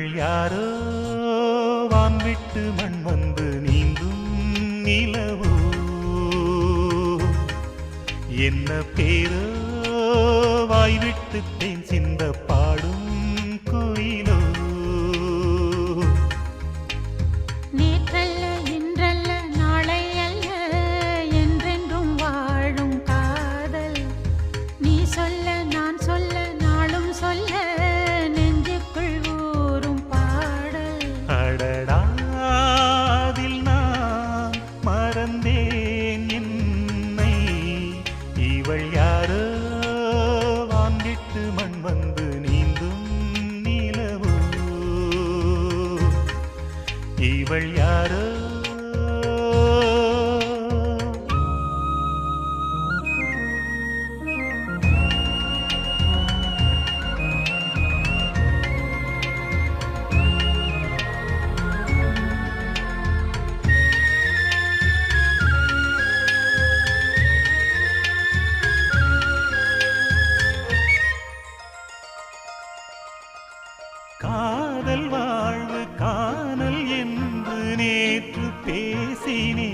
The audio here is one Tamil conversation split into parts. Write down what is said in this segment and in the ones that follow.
இவள் யாரோ வான்விட்டு மண் வந்து நீந்தும் நிலவோ என்ன பேரோ வாய்விட்டு தேன் சிந்த பாடும் குயிலோ நேற்றல்ல இன்றல்ல நாளை அல்ல என்றென்றும் வாழும் காதல் நீ சொல்ல நான் சொல்ல நாளும் சொல்ல நெஞ்சுக்குள் ஊறும் பாடல் அடடா அதில் நான் மறந்தேன் என்னை இவள் யாரோ வான்விட்டு மண் வந்து நீந்தும் நிலவோ இவள் யாரோ காதல் வாழ்வு காணல் என்று நேற்று பேசினே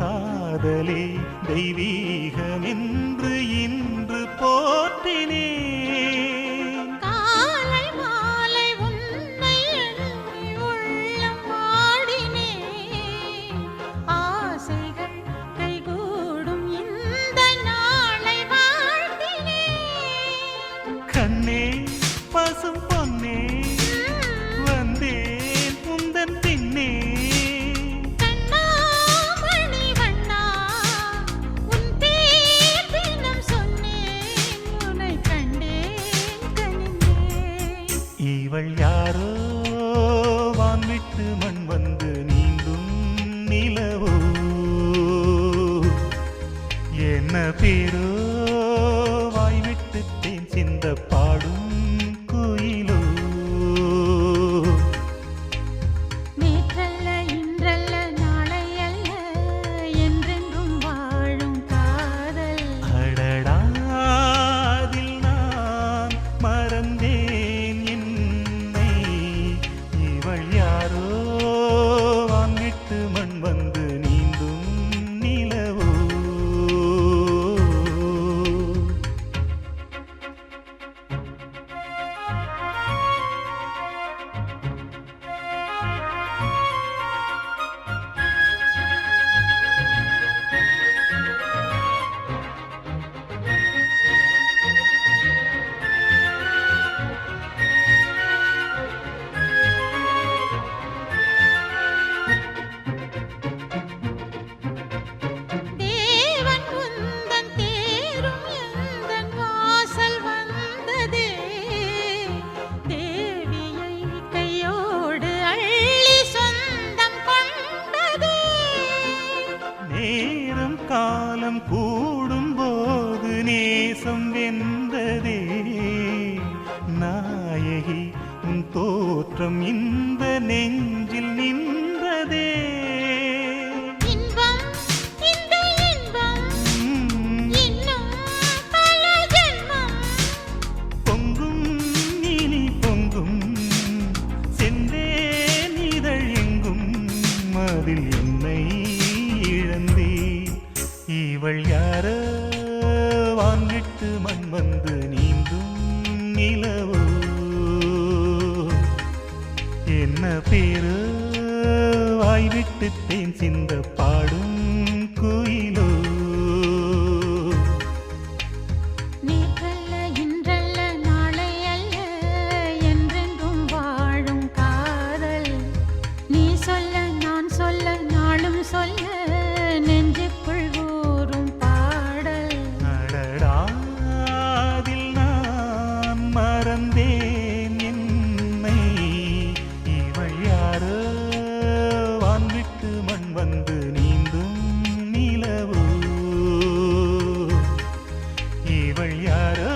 காதலே தெய்வீகம் என்று இன்று போற்றினே காலை மாலை உன்னை எண்ணி உள்ளம் வாடினே ஆசைகள் கைகூடும் இந்த நாளை வாழ்த்தினே கண்ணே பசும் பொன்னே வந்தேன் உந்தன் பின்னே கண்ணாமணி வண்ணா உன் பேர் தினம் சொன்னேன் உன்னை கண்டேன் கனிந்தேன் இவள் யாரோ வான்விட்டு மண் வந்து நீந்தும் நிலவோ என்ன பேரோ வாய்விட்டு தேன் சிந்த பாடும் குயிலோ நேற்றல்ல இன்றல்ல நாளை அல்ல என்றென்றும் வாழும் காதல் அடடா அதில் நான் மறந்தேன் என்னை இவள் யாரோ வான்விட்டு மண் வந்து நீந்தும் நிலவோ தேவன் உந்தன் தேரும் எந்தன் வாசல் வந்ததே தேவியை கையோடு அள்ளி சொந்தம் கொண்டதே நேரம் காலம் கூடும் போது நேசம் வென்றதே நாயகி உன் தோற்றம் இந்த நெஞ்சில் நின்றதே இன்பம் இந்த இன்பம் உம், இன்னும் பல ஜென்மம் பொங்கும் இனி பொங்கும் சென்றேன் இதழ் எங்கும் அதில் என்னை இழந்தே இவள் யாரோ வான்விட்டு மண் வந்து நீந்தும் நிலவோ என்ன பேரோ வாய்விட்டு தேன் சிந்த பாடும் குயிலோ நேற்றல்ல இன்றல்ல நாளை அல்ல என்றென்றும் வாழும் காதல் நீ சொல்ல நான் சொல்ல நாளும் சொல்ல நெஞ்சுக்குள் ஊறும் பாடல் அடடா அதில் நான் மறந்தேன் என்னை இவள் யாரோ வான்விட்டு மண் வந்து நீந்தும் நிலவோ இவள் யாரோ